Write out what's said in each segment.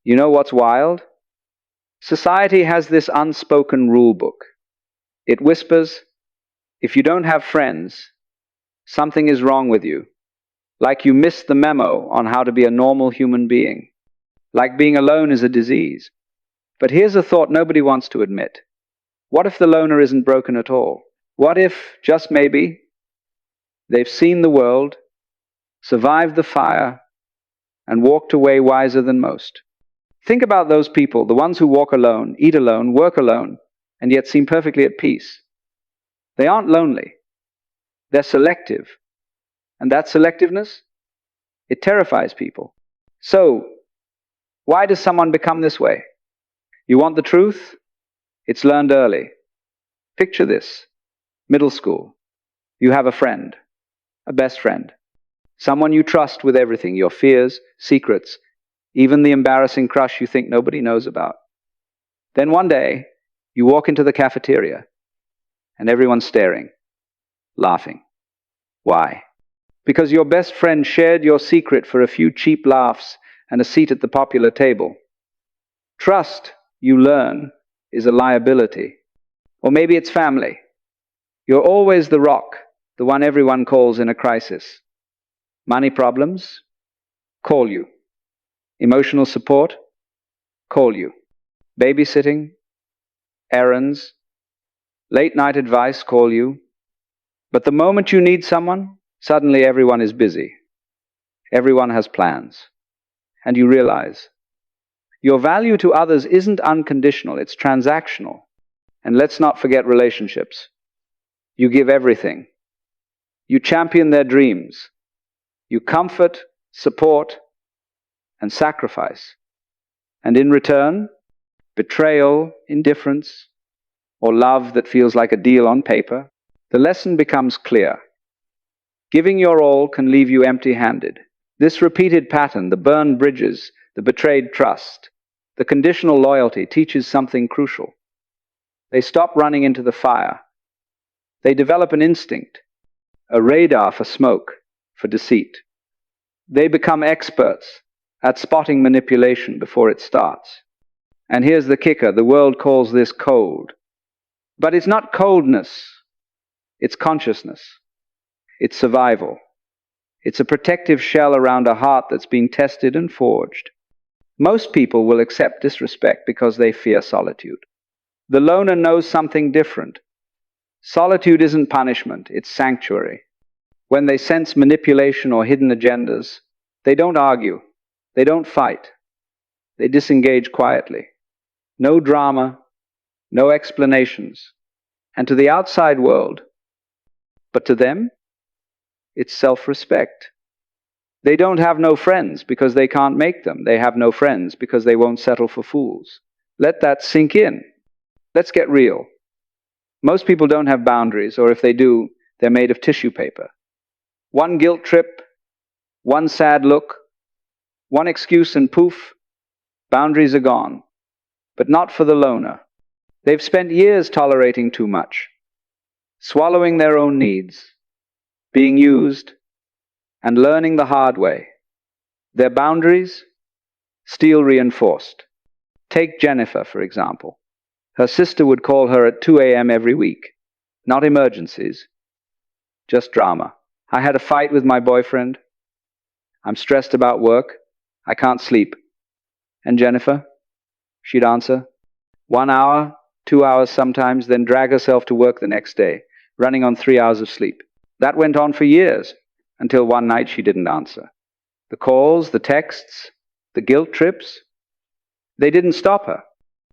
You know what's wild? Society has this unspoken rule book. It whispers, if you don't have friends, something is wrong with you. Like you missed the memo on how to be a normal human being. Like being alone is a disease. But here's a thought nobody wants to admit. What if the loner isn't broken at all? What if, just maybe, they've seen the world, survived the fire, and walked away wiser than most? Think about those people, the ones who walk alone, eat alone, work alone, and yet seem perfectly at peace. They aren't lonely. They're selective. And that selectiveness, it terrifies people. So, why does someone become this way? You want the truth? It's learned early. Picture this. Middle school. You have a friend, a best friend. Someone you trust with everything, your fears, secrets, even the embarrassing crush you think nobody knows about. Then one day, you walk into the cafeteria, and everyone's staring, laughing. Why? Because your best friend shared your secret for a few cheap laughs and a seat at the popular table. Trust, you learn, is a liability. Or maybe it's family. You're always the rock, the one everyone calls in a crisis. Money problems? Call you. Emotional support? Call you. Babysitting? Errands? Late night advice? Call you. But the moment you need someone, suddenly everyone is busy. Everyone has plans. And you realize your value to others isn't unconditional, it's transactional. And let's not forget relationships. You give everything. You champion their dreams. You comfort, support, and sacrifice. And in return, betrayal, indifference, or love that feels like a deal on paper, the lesson becomes clear. Giving your all can leave you empty-handed. This repeated pattern, the burned bridges, the betrayed trust, the conditional loyalty, teaches something crucial. They stop running into the fire. They develop an instinct, a radar for smoke, for deceit. They become experts at spotting manipulation before it starts. And here's the kicker, the world calls this cold. But it's not coldness, it's consciousness. It's survival. It's a protective shell around a heart that's been tested and forged. Most people will accept disrespect because they fear solitude. The loner knows something different. Solitude isn't punishment, it's sanctuary. When they sense manipulation or hidden agendas, they don't argue, they don't fight. They disengage quietly. No drama, no explanations. And to the outside world, but to them, it's self-respect. They don't have no friends because they can't make them. They have no friends because they won't settle for fools. Let that sink in. Let's get real. Most people don't have boundaries, or if they do, they're made of tissue paper. One guilt trip, one sad look, one excuse and poof, boundaries are gone. But not for the loner. They've spent years tolerating too much, swallowing their own needs, being used, and learning the hard way. Their boundaries, steel reinforced. Take Jennifer, for example. Her sister would call her at 2 a.m. every week. Not emergencies, just drama. I had a fight with my boyfriend. I'm stressed about work. I can't sleep. And Jennifer? She'd answer, 1 hour, 2 hours sometimes, then drag herself to work the next day, running on 3 hours of sleep. That went on for years, until one night she didn't answer. The calls, the texts, the guilt trips, they didn't stop her.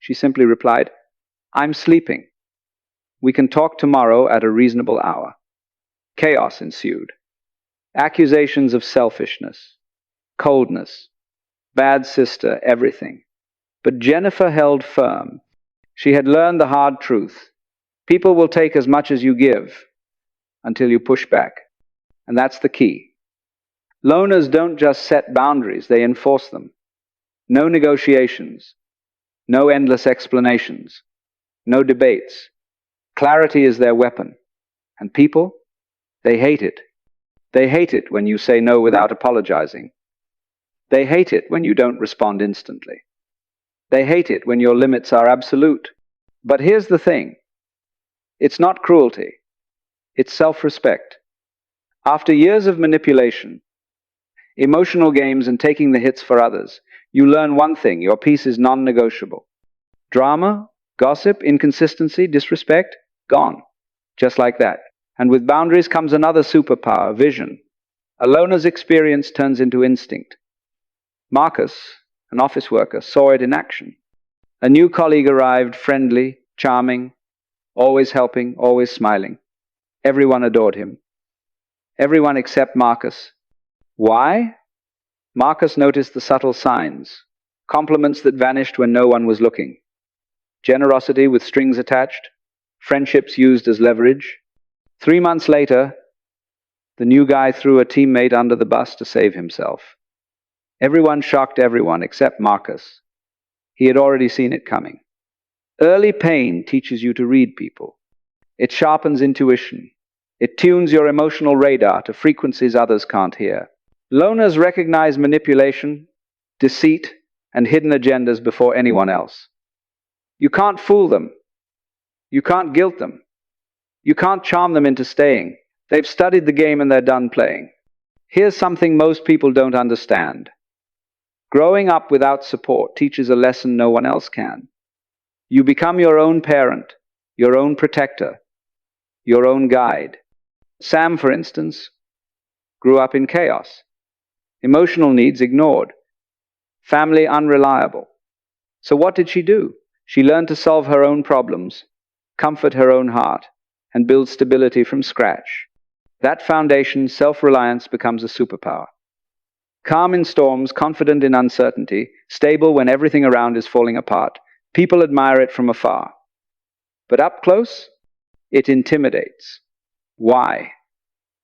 She simply replied, I'm sleeping. We can talk tomorrow at a reasonable hour. Chaos ensued. Accusations of selfishness, coldness, bad sister, everything. But Jennifer held firm. She had learned the hard truth. People will take as much as you give until you push back. And that's the key. Loners don't just set boundaries, they enforce them. No negotiations, no endless explanations, no debates. Clarity is their weapon. And people, they hate it. They hate it when you say no without apologizing. They hate it when you don't respond instantly. They hate it when your limits are absolute. But here's the thing. It's not cruelty. It's self-respect. After years of manipulation, emotional games, and taking the hits for others, you learn one thing: your peace is non-negotiable. Drama, gossip, inconsistency, disrespect, gone. Just like that. And with boundaries comes another superpower: vision. A loner's experience turns into instinct. Marcus, an office worker, saw it in action. A new colleague arrived, friendly, charming, always helping, always smiling. Everyone adored him. Everyone except Marcus. Why? Marcus noticed the subtle signs: compliments that vanished when no one was looking, generosity with strings attached, friendships used as leverage. 3 months later, the new guy threw a teammate under the bus to save himself. Everyone shocked everyone except Marcus. He had already seen it coming. Early pain teaches you to read people. It sharpens intuition. It tunes your emotional radar to frequencies others can't hear. Loners recognize manipulation, deceit, and hidden agendas before anyone else. You can't fool them. You can't guilt them. You can't charm them into staying. They've studied the game and they're done playing. Here's something most people don't understand. Growing up without support teaches a lesson no one else can. You become your own parent, your own protector, your own guide. Sam, for instance, grew up in chaos. Emotional needs ignored. Family unreliable. So what did she do? She learned to solve her own problems, comfort her own heart, and build stability from scratch. That foundation, self-reliance, becomes a superpower. Calm in storms, confident in uncertainty, stable when everything around is falling apart. People admire it from afar. But up close, it intimidates. Why?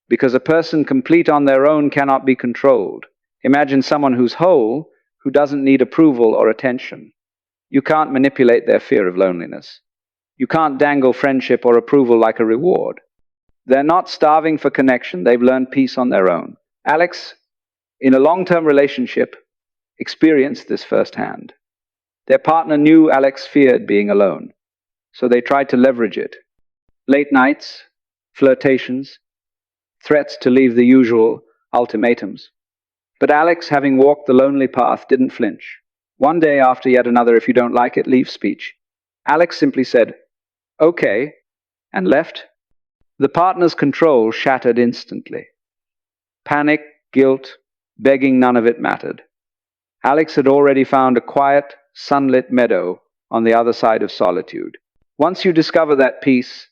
Because a person complete on their own cannot be controlled. Imagine someone who's whole, who doesn't need approval or attention. You can't manipulate their fear of loneliness. You can't dangle friendship or approval like a reward. They're not starving for connection, they've learned peace on their own. Alex, in a long-term relationship, experienced this firsthand. Their partner knew Alex feared being alone, so they tried to leverage it. Late nights, flirtations, threats to leave, the usual ultimatums. But Alex, having walked the lonely path, didn't flinch. One day, after yet another "if you don't like it, leave" speech, Alex simply said, "Okay," and left. The partner's control shattered instantly. Panic, guilt, begging, none of it mattered. Alex had already found a quiet, sunlit meadow on the other side of solitude. Once you discover that peace,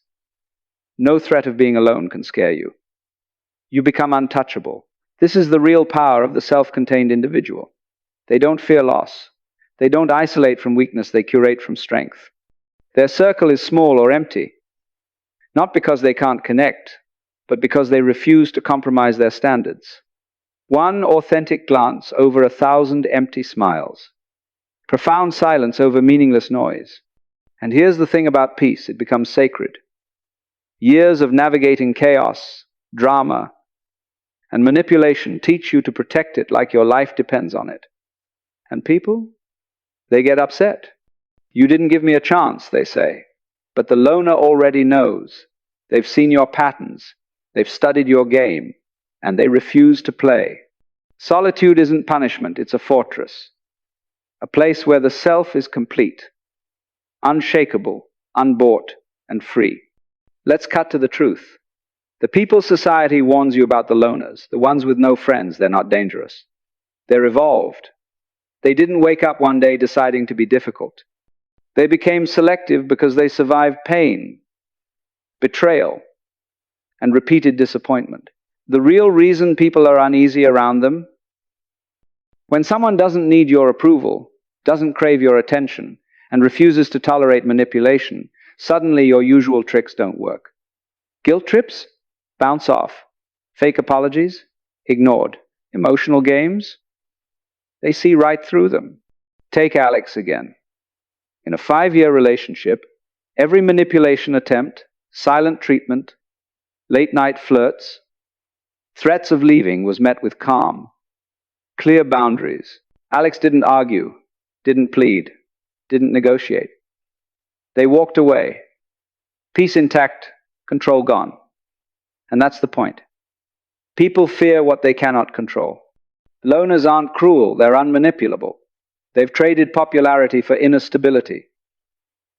no threat of being alone can scare you. You become untouchable. This is the real power of the self-contained individual. They don't fear loss. They don't isolate from weakness, they curate from strength. Their circle is small or empty, not because they can't connect, but because they refuse to compromise their standards. One authentic glance over 1,000 empty smiles. Profound silence over meaningless noise. And here's the thing about peace: it becomes sacred. Years of navigating chaos, drama, and manipulation teach you to protect it like your life depends on it. And people? They get upset. "You didn't give me a chance," they say. But the loner already knows. They've seen your patterns. They've studied your game. And they refuse to play. Solitude isn't punishment, it's a fortress. A place where the self is complete, unshakable, unbought, and free. Let's cut to the truth. The people society warns you about: the loners, the ones with no friends. They're not dangerous. They're evolved. They didn't wake up one day deciding to be difficult. They became selective because they survived pain, betrayal, and repeated disappointment. The real reason people are uneasy around them: when someone doesn't need your approval, doesn't crave your attention, and refuses to tolerate manipulation, suddenly your usual tricks don't work. Guilt trips? Bounce off. Fake apologies? Ignored. Emotional games? They see right through them. Take Alex again. In a 5-year relationship, every manipulation attempt, silent treatment, late-night flirts, threats of leaving was met with calm, clear boundaries. Alex didn't argue, didn't plead. didn't negotiate. They walked away. Peace intact, control gone. And that's the point. People fear what they cannot control. Loners aren't cruel, they're unmanipulable. They've traded popularity for inner stability.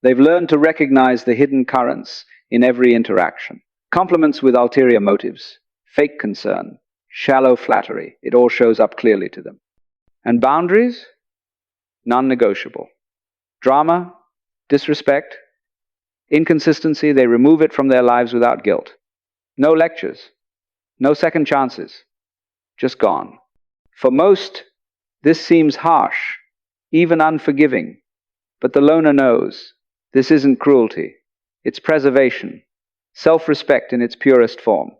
They've learned to recognize the hidden currents in every interaction. Compliments with ulterior motives, fake concern, shallow flattery, it all shows up clearly to them. And boundaries? Non-negotiable. Drama, disrespect, inconsistency, they remove it from their lives without guilt. No lectures, no second chances, just gone. For most, this seems harsh, even unforgiving, but the loner knows this isn't cruelty, it's preservation, self-respect in its purest form.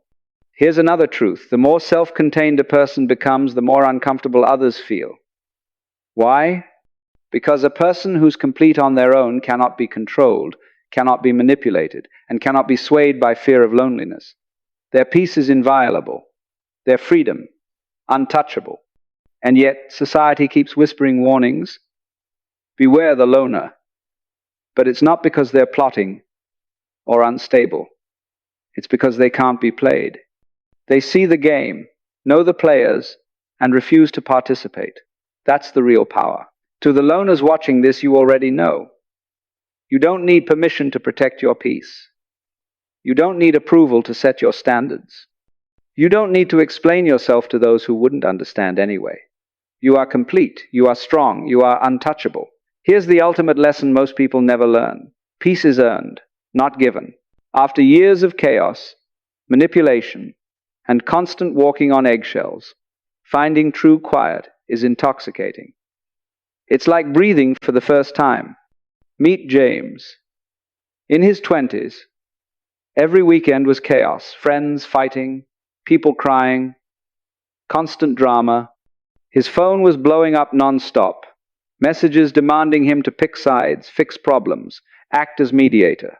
Here's another truth: the more self-contained a person becomes, the more uncomfortable others feel. Why? Because a person who's complete on their own cannot be controlled, cannot be manipulated, and cannot be swayed by fear of loneliness. Their peace is inviolable, their freedom untouchable. And yet society keeps whispering warnings. Beware the loner. But it's not because they're plotting or unstable. It's because they can't be played. They see the game, know the players, and refuse to participate. That's the real power. To the loners watching this, you already know. You don't need permission to protect your peace. You don't need approval to set your standards. You don't need to explain yourself to those who wouldn't understand anyway. You are complete, you are strong, you are untouchable. Here's the ultimate lesson most people never learn. Peace is earned, not given. After years of chaos, manipulation, and constant walking on eggshells, finding true quiet is intoxicating. It's like breathing for the first time. Meet James. In his 20s, every weekend was chaos, friends fighting, people crying, constant drama. His phone was blowing up non-stop, messages demanding him to pick sides, fix problems, act as mediator.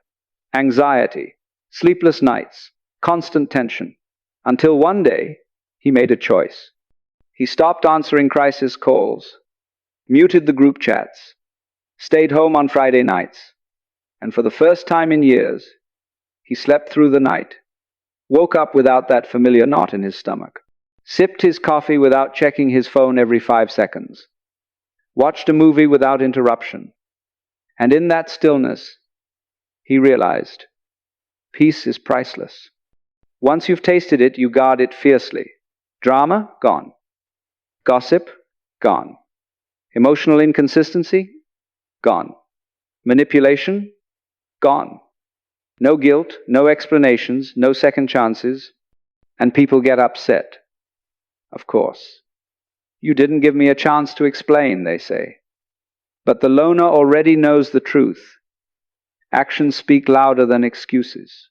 Anxiety, sleepless nights, constant tension. Until one day, he made a choice. He stopped answering crisis calls, muted the group chats, stayed home on Friday nights, and for the first time in years, he slept through the night, woke up without that familiar knot in his stomach, sipped his coffee without checking his phone every 5 seconds, watched a movie without interruption, and in that stillness, he realized, peace is priceless. Once you've tasted it, you guard it fiercely. Drama? Gone. Gossip? Gone. Emotional inconsistency? Gone. Manipulation? Gone. No guilt, no explanations, no second chances, and people get upset. Of course. You didn't give me a chance to explain, they say. But the loner already knows the truth. Actions speak louder than excuses.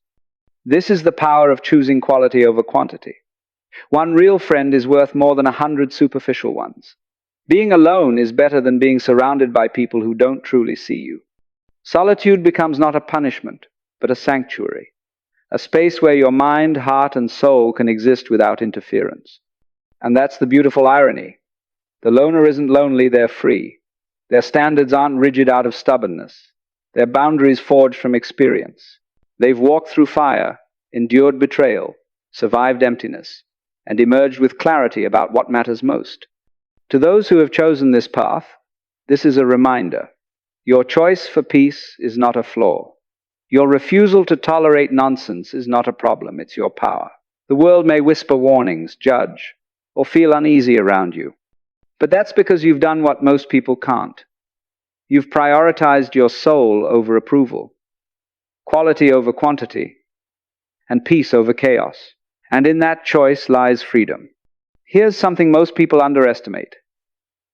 This is the power of choosing quality over quantity. One real friend is worth more than 100 superficial ones. Being alone is better than being surrounded by people who don't truly see you. Solitude becomes not a punishment, but a sanctuary, a space where your mind, heart, and soul can exist without interference. And that's the beautiful irony. The loner isn't lonely, they're free. Their standards aren't rigid out of stubbornness. Their boundaries forged from experience. They've walked through fire, endured betrayal, survived emptiness, and emerged with clarity about what matters most. To those who have chosen this path, this is a reminder. Your choice for peace is not a flaw. Your refusal to tolerate nonsense is not a problem, it's your power. The world may whisper warnings, judge, or feel uneasy around you. But that's because you've done what most people can't. You've prioritized your soul over approval, quality over quantity, and peace over chaos. And in that choice lies freedom. Here's something most people underestimate.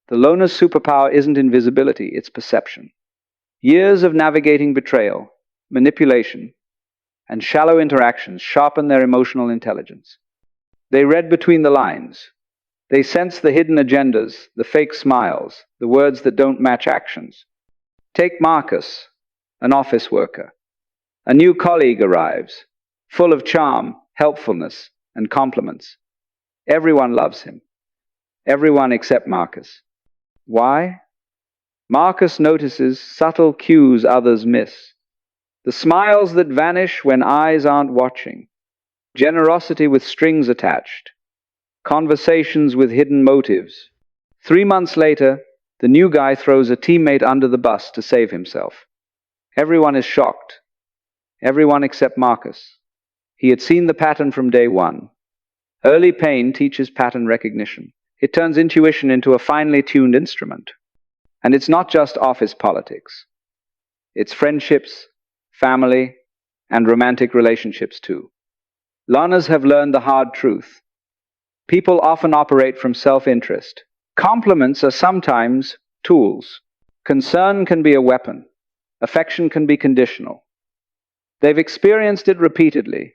The loner's superpower isn't invisibility, it's perception. Years of navigating betrayal, manipulation, and shallow interactions sharpen their emotional intelligence. They read between the lines. They sense the hidden agendas, the fake smiles, the words that don't match actions. Take Marcus, an office worker. A new colleague arrives, full of charm, helpfulness, and compliments. Everyone loves him. Everyone except Marcus. Why? Marcus notices subtle cues others miss. The smiles that vanish when eyes aren't watching, generosity with strings attached, conversations with hidden motives. 3 months later, the new guy throws a teammate under the bus to save himself. Everyone is shocked. Everyone except Marcus. He had seen the pattern from day one. Early pain teaches pattern recognition. It turns intuition into a finely tuned instrument. And it's not just office politics. It's friendships, family, and romantic relationships too. Learners have learned the hard truth. People often operate from self-interest. Compliments are sometimes tools. Concern can be a weapon. Affection can be conditional. They've experienced it repeatedly,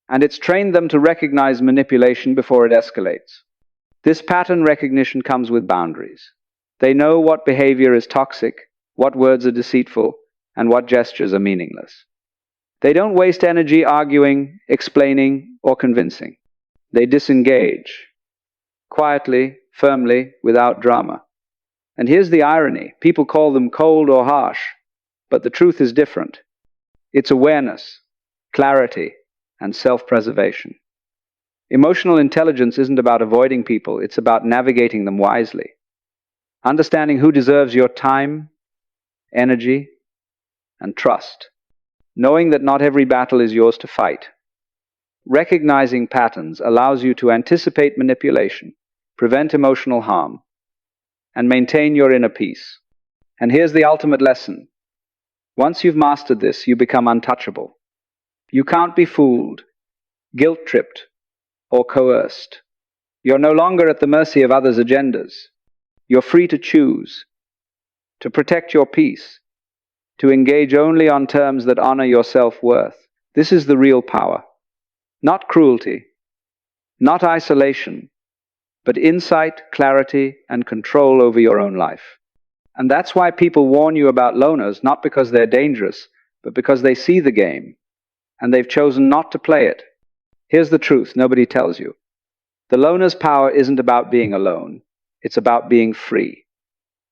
and it's trained them to recognize manipulation before it escalates. This pattern recognition comes with boundaries. They know what behavior is toxic, what words are deceitful, and what gestures are meaningless. They don't waste energy arguing, explaining, or convincing. They disengage, quietly, firmly, without drama. And here's the irony. People call them cold or harsh, but the truth is different. It's awareness, clarity, and self-preservation. Emotional intelligence isn't about avoiding people, it's about navigating them wisely. Understanding who deserves your time, energy, and trust. Knowing that not every battle is yours to fight. Recognizing patterns allows you to anticipate manipulation, prevent emotional harm, and maintain your inner peace. And here's the ultimate lesson. Once you've mastered this, you become untouchable. You can't be fooled, guilt-tripped, or coerced. You're no longer at the mercy of others' agendas. You're free to choose, to protect your peace, to engage only on terms that honor your self-worth. This is the real power. Not cruelty, not isolation, but insight, clarity, and control over your own life. And that's why people warn you about loners, not because they're dangerous, but because they see the game, and they've chosen not to play it. Here's the truth nobody tells you. The loner's power isn't about being alone. It's about being free.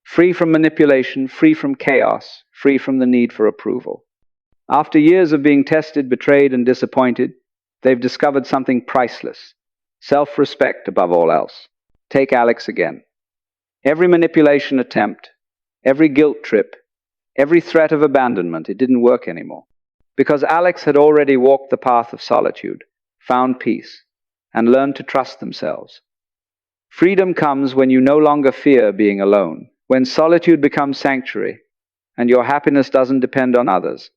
Free from manipulation, free from chaos, free from the need for approval. After years of being tested, betrayed, and disappointed, they've discovered something priceless. Self-respect above all else. Take Alex again. Every manipulation attempt, every guilt trip, every threat of abandonment, it didn't work anymore. Because Alex had already walked the path of solitude, found peace, and learned to trust themselves. Freedom comes when you no longer fear being alone, when solitude becomes sanctuary, and your happiness doesn't depend on others.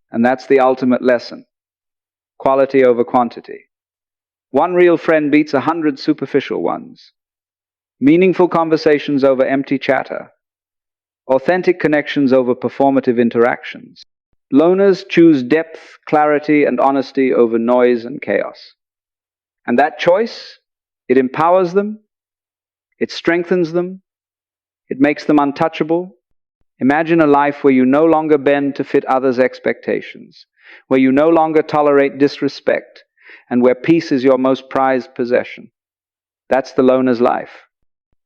And that's the ultimate lesson. Quality over quantity. One real friend beats 100 superficial ones. Meaningful conversations over empty chatter. Authentic connections over performative interactions. Loners choose depth, clarity, and honesty over noise and chaos. And that choice, it empowers them, it strengthens them, it makes them untouchable. Imagine a life where you no longer bend to fit others' expectations, where you no longer tolerate disrespect, and where peace is your most prized possession. That's the loner's life.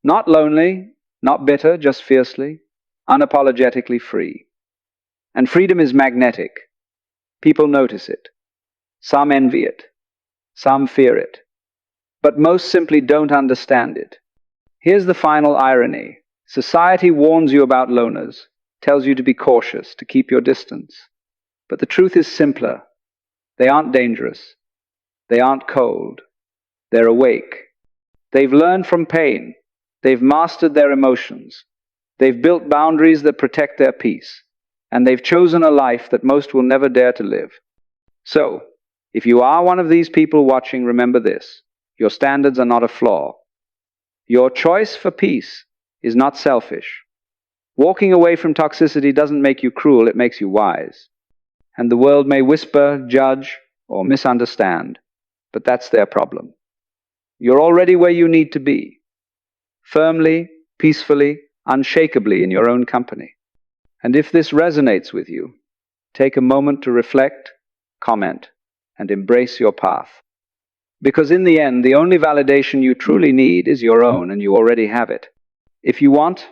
Not lonely, not bitter, just fiercely, unapologetically free. And freedom is magnetic. People notice it. Some envy it. Some fear it. But most simply don't understand it. Here's the final irony. Society warns you about loners, tells you to be cautious, to keep your distance. But the truth is simpler. They aren't dangerous. They aren't cold. They're awake. They've learned from pain. They've mastered their emotions. They've built boundaries that protect their peace. And they've chosen a life that most will never dare to live. So, if you are one of these people watching, remember this. Your standards are not a flaw. Your choice for peace is not selfish. Walking away from toxicity doesn't make you cruel, it makes you wise. And the world may whisper, judge, or misunderstand, but that's their problem. You're already where you need to be. Firmly, peacefully, unshakably in your own company. And if this resonates with you, take a moment to reflect, comment, and embrace your path. Because in the end, the only validation you truly need is your own, and you already have it. If you want,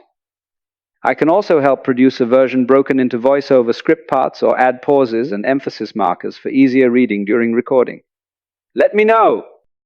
I can also help produce a version broken into voiceover script parts or add pauses and emphasis markers for easier reading during recording. Let me know!